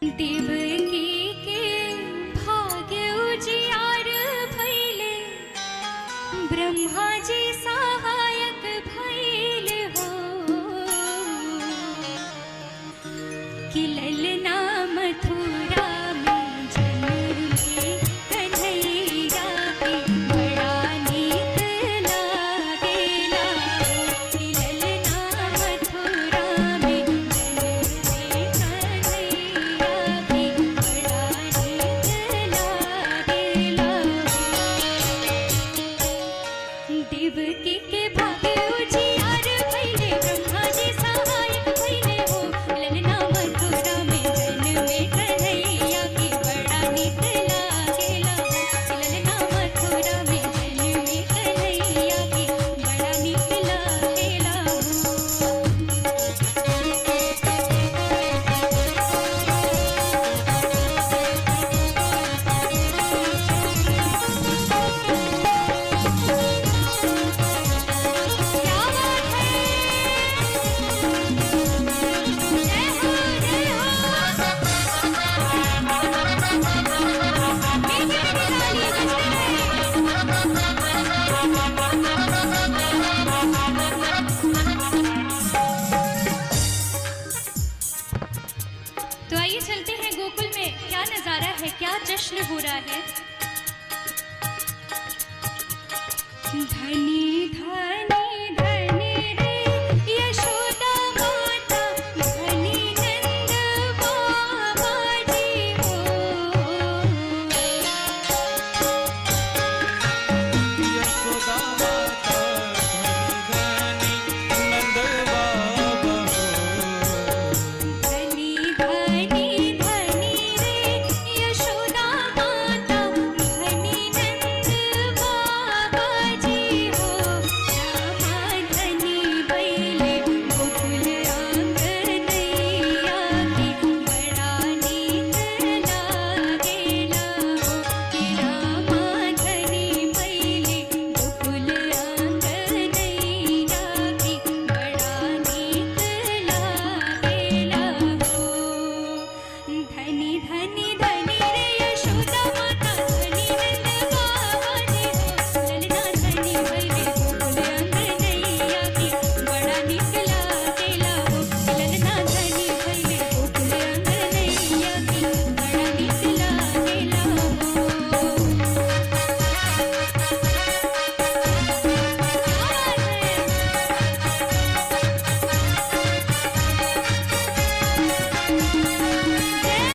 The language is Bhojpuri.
देवकी के भाग्य उजियार भइले, ब्रह्मा जी सहायक भइले हो। कि ललना मथुरा में जन्मे कन्हैया के, बड़ा नीक लागेला। कि ललना मथुरा में जन्मे कन्हैया के, बड़ा नीक लागेला। देवकी के भाग्य उजियार भइले, ब्रह्मा जी सहायक भइले हो। ललना मथुरा में जन्मे कन्हैया के, बड़ा नीक लागेला। ललना मथुरा में जन्मे कन्हैया के, बड़ा नीक लागेला। क्या बात है। जय हो जय हो। मीठी मीठी ताली बजते रहे। तो आइए चलते हैं गोकुल में क्या नजारा है, क्या जश्न हो रहा है। धनी धनी धनी रे यशोदा माता, धनी नंद बाबा जी हो। यशोदा माता धनी नंद बाबा हो। धनी धनी धनी रे यशोदा माता, धनी नंद बाबा जी हो। रामा धनी बैले गोकुल आंगनैया के, बड़ा नीक लागेला हो। कि रामा धनी बैले गोकुल आंगनैया के, बड़ा नीक लागेला हो। धनी धनी धनी